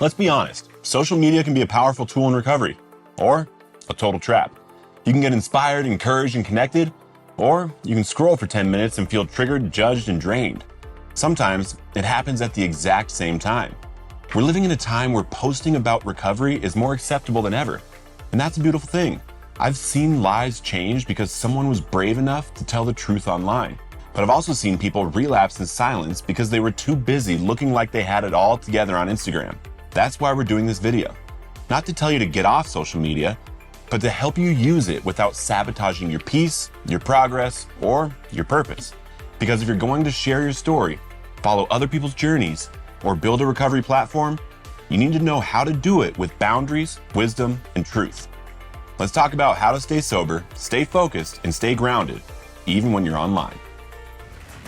Let's be honest, social media can be a powerful tool in recovery, or a total trap. You can get inspired, encouraged, and connected, or you can scroll for 10 minutes and feel triggered, judged, and drained. Sometimes it happens at the exact same time. We're living in a time where posting about recovery is more acceptable than ever, and that's a beautiful thing. I've seen lives change because someone was brave enough to tell the truth online. But I've also seen people relapse in silence because they were too busy looking like they had it all together on Instagram. That's why we're doing this video. Not to tell you to get off social media, but to help you use it without sabotaging your peace, your progress, or your purpose. Because if you're going to share your story, follow other people's journeys, or build a recovery platform, you need to know how to do it with boundaries, wisdom, and truth. Let's talk about how to stay sober, stay focused, and stay grounded, even when you're online.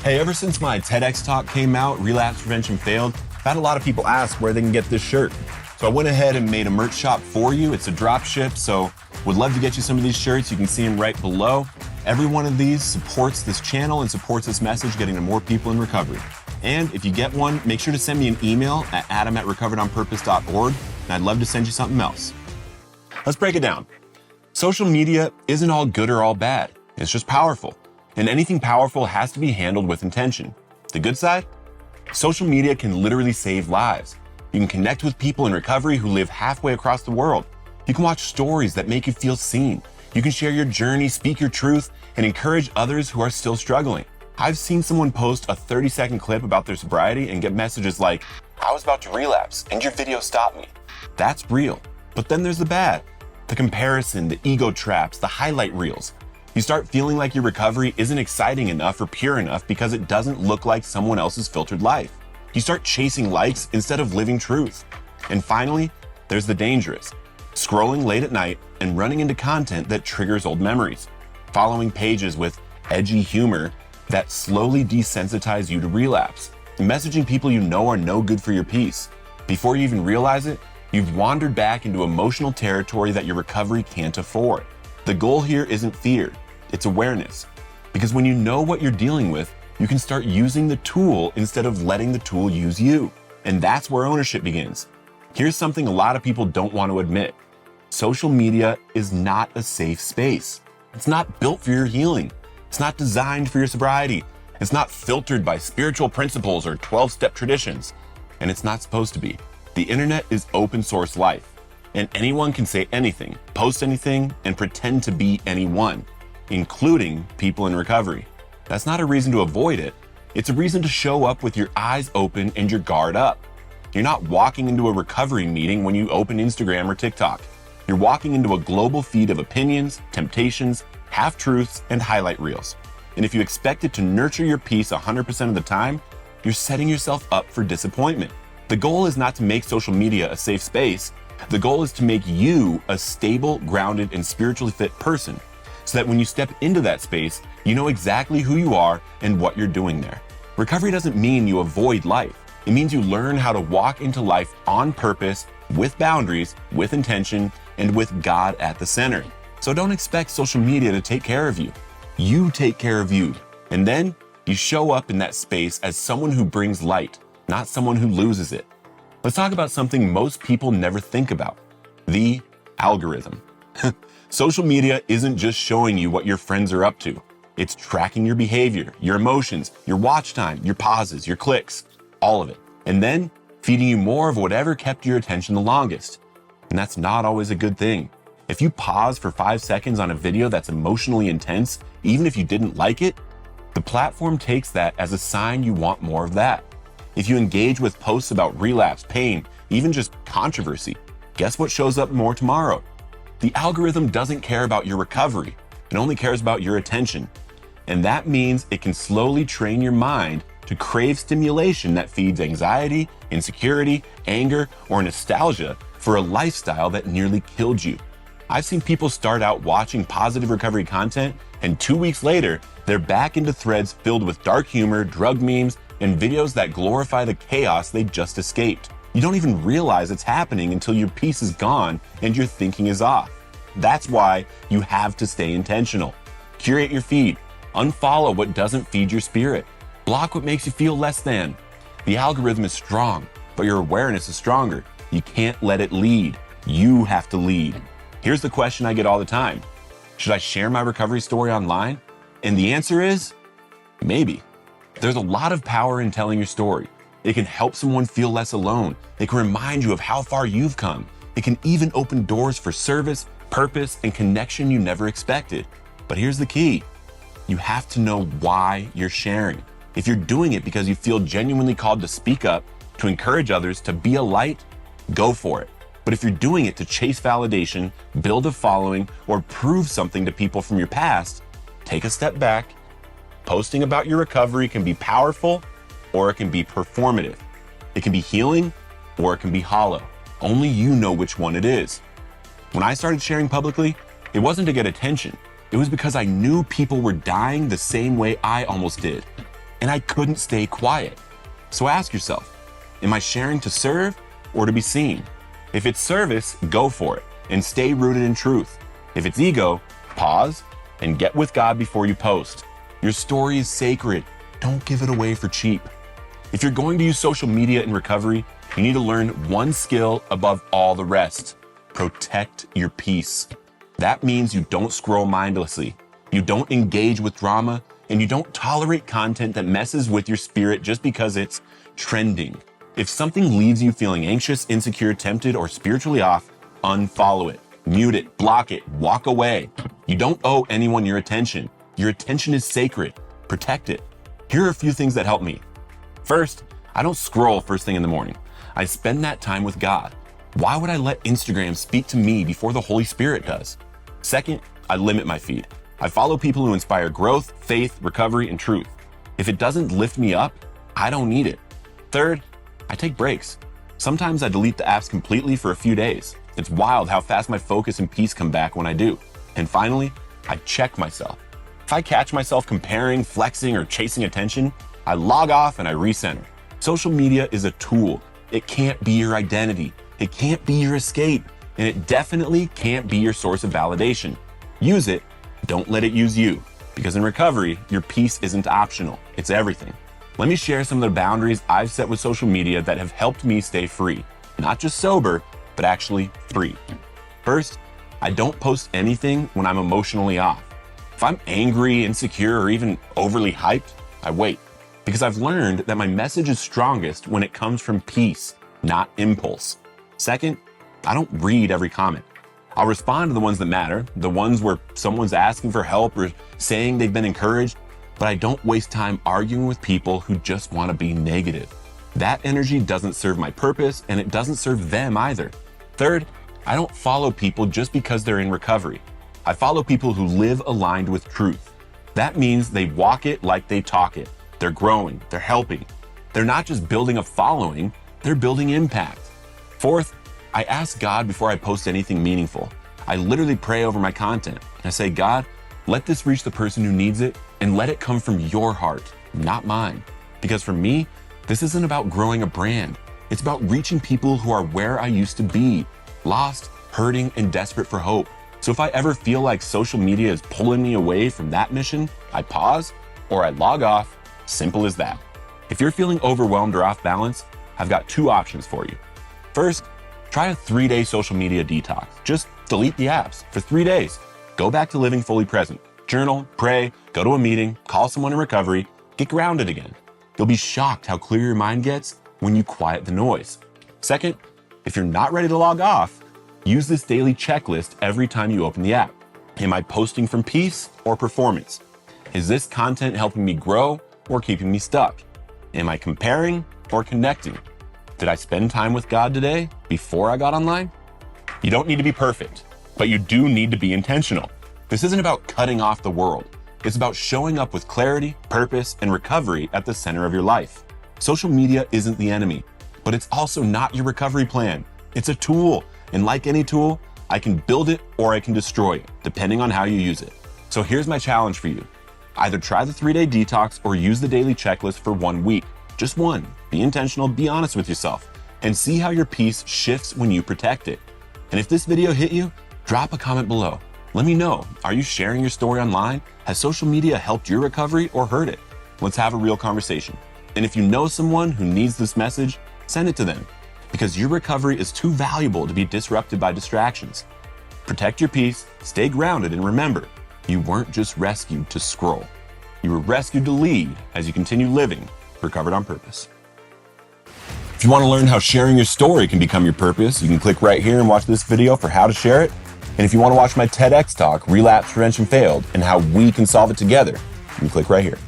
Hey, ever since my TEDx talk came out, Relapse Prevention Failed, I've had a lot of people ask where they can get this shirt. So I went ahead and made a merch shop for you. It's a drop ship, so would love to get you some of these shirts. You can see them right below. Every one of these supports this channel and supports this message, getting to more people in recovery. And if you get one, make sure to send me an email at adam@recoveredonpurpose.org, and I'd love to send you something else. Let's break it down. Social media isn't all good or all bad. It's just powerful. And anything powerful has to be handled with intention. The good side? Social media can literally save lives. You can connect with people in recovery who live halfway across the world. You can watch stories that make you feel seen. You can share your journey, speak your truth, and encourage others who are still struggling. I've seen someone post a 30-second clip about their sobriety and get messages like, "I was about to relapse and your video stopped me." That's real. But then there's the bad. The comparison, the ego traps, the highlight reels. You start feeling like your recovery isn't exciting enough or pure enough because it doesn't look like someone else's filtered life. You start chasing likes instead of living truth. And finally, there's the dangerous. Scrolling late at night and running into content that triggers old memories. Following pages with edgy humor that slowly desensitize you to relapse. And messaging people you know are no good for your peace. Before you even realize it, you've wandered back into emotional territory that your recovery can't afford. The goal here isn't fear, it's awareness. Because when you know what you're dealing with, you can start using the tool instead of letting the tool use you. And that's where ownership begins. Here's something a lot of people don't want to admit. Social media is not a safe space. It's not built for your healing. It's not designed for your sobriety. It's not filtered by spiritual principles or 12-step traditions. And it's not supposed to be. The internet is open source life, and anyone can say anything, post anything, and pretend to be anyone, including people in recovery. That's not a reason to avoid it. It's a reason to show up with your eyes open and your guard up. You're not walking into a recovery meeting when you open Instagram or TikTok. You're walking into a global feed of opinions, temptations, half-truths, and highlight reels. And if you expect it to nurture your peace 100% of the time, you're setting yourself up for disappointment. The goal is not to make social media a safe space. The goal is to make you a stable, grounded, and spiritually fit person, so that when you step into that space, you know exactly who you are and what you're doing there. Recovery doesn't mean you avoid life. It means you learn how to walk into life on purpose, with boundaries, with intention, and with God at the center. So don't expect social media to take care of you. You take care of you. And then you show up in that space as someone who brings light, not someone who loses it. Let's talk about something most people never think about: the algorithm. Social media isn't just showing you what your friends are up to. It's tracking your behavior, your emotions, your watch time, your pauses, your clicks, all of it. And then feeding you more of whatever kept your attention the longest. And that's not always a good thing. If you pause for 5 seconds on a video that's emotionally intense, even if you didn't like it, the platform takes that as a sign you want more of that. If you engage with posts about relapse, pain, even just controversy, guess what shows up more tomorrow? The algorithm doesn't care about your recovery. It only cares about your attention. And that means it can slowly train your mind to crave stimulation that feeds anxiety, insecurity, anger, or nostalgia for a lifestyle that nearly killed you. I've seen people start out watching positive recovery content, and 2 weeks later, they're back into threads filled with dark humor, drug memes, and videos that glorify the chaos they just escaped. You don't even realize it's happening until your peace is gone and your thinking is off. That's why you have to stay intentional. Curate your feed. Unfollow what doesn't feed your spirit. Block what makes you feel less than. The algorithm is strong, but your awareness is stronger. You can't let it lead. You have to lead. Here's the question I get all the time. Should I share my recovery story online? And the answer is maybe. There's a lot of power in telling your story. It can help someone feel less alone. It can remind you of how far you've come. It can even open doors for service, purpose, and connection you never expected. But here's the key. You have to know why you're sharing. If you're doing it because you feel genuinely called to speak up, to encourage others, to be a light, go for it. But if you're doing it to chase validation, build a following, or prove something to people from your past, take a step back. Posting about your recovery can be powerful, or it can be performative. It can be healing, or it can be hollow. Only you know which one it is. When I started sharing publicly, it wasn't to get attention. It was because I knew people were dying the same way I almost did, and I couldn't stay quiet. So ask yourself, am I sharing to serve or to be seen? If it's service, go for it and stay rooted in truth. If it's ego, pause and get with God before you post. Your story is sacred. Don't give it away for cheap. If you're going to use social media in recovery, you need to learn one skill above all the rest. Protect your peace. That means you don't scroll mindlessly, you don't engage with drama, and you don't tolerate content that messes with your spirit just because it's trending. If something leaves you feeling anxious, insecure, tempted, or spiritually off, unfollow it, mute it, block it, walk away. You don't owe anyone your attention. Your attention is sacred. Protect it. Here are a few things that help me. First, I don't scroll first thing in the morning. I spend that time with God. Why would I let Instagram speak to me before the Holy Spirit does? Second, I limit my feed. I follow people who inspire growth, faith, recovery, and truth. If it doesn't lift me up, I don't need it. Third, I take breaks. Sometimes I delete the apps completely for a few days. It's wild how fast my focus and peace come back when I do. And finally, I check myself. If I catch myself comparing, flexing, or chasing attention, I log off and I recenter. Social media is a tool. It can't be your identity. It can't be your escape. And it definitely can't be your source of validation. Use it, don't let it use you. Because in recovery, your peace isn't optional, it's everything. Let me share some of the boundaries I've set with social media that have helped me stay free. Not just sober, but actually free. First, I don't post anything when I'm emotionally off. If I'm angry, insecure, or even overly hyped, I wait. Because I've learned that my message is strongest when it comes from peace, not impulse. Second, I don't read every comment. I'll respond to the ones that matter, the ones where someone's asking for help or saying they've been encouraged, but I don't waste time arguing with people who just want to be negative. That energy doesn't serve my purpose, and it doesn't serve them either. Third, I don't follow people just because they're in recovery. I follow people who live aligned with truth. That means they walk it like they talk it. They're growing, they're helping. They're not just building a following, they're building impact. Fourth, I ask God before I post anything meaningful. I literally pray over my content. I say, God, let this reach the person who needs it and let it come from your heart, not mine. Because for me, this isn't about growing a brand. It's about reaching people who are where I used to be, lost, hurting, and desperate for hope. So if I ever feel like social media is pulling me away from that mission, I pause or I log off. Simple as that. If you're feeling overwhelmed or off balance, I've got two options for you. First, try a 3-day social media detox. Just delete the apps for 3 days. Go back to living fully present. Journal, pray, go to a meeting, call someone in recovery, get grounded again. You'll be shocked how clear your mind gets when you quiet the noise. Second, if you're not ready to log off, use this daily checklist every time you open the app. Am I posting from peace or performance? Is this content helping me grow or keeping me stuck? Am I comparing or connecting? Did I spend time with God today before I got online? You don't need to be perfect, but you do need to be intentional. This isn't about cutting off the world. It's about showing up with clarity, purpose, and recovery at the center of your life. Social media isn't the enemy, but it's also not your recovery plan. It's a tool, and like any tool, I can build it or I can destroy it, depending on how you use it. So here's my challenge for you. Either try the 3-day detox or use the daily checklist for 1 week. Just one. Be intentional, be honest with yourself, and see how your peace shifts when you protect it. And if this video hit you, drop a comment below. Let me know, are you sharing your story online? Has social media helped your recovery or hurt it? Let's have a real conversation. And if you know someone who needs this message, send it to them. because your recovery is too valuable to be disrupted by distractions. Protect your peace, stay grounded, and remember, you weren't just rescued to scroll. You were rescued to lead as you continue living recovered on purpose. If you want to learn how sharing your story can become your purpose, you can click right here and watch this video for how to share it. And if you want to watch my TEDx talk, Relapse Prevention Failed, and how we can solve it together, you can click right here.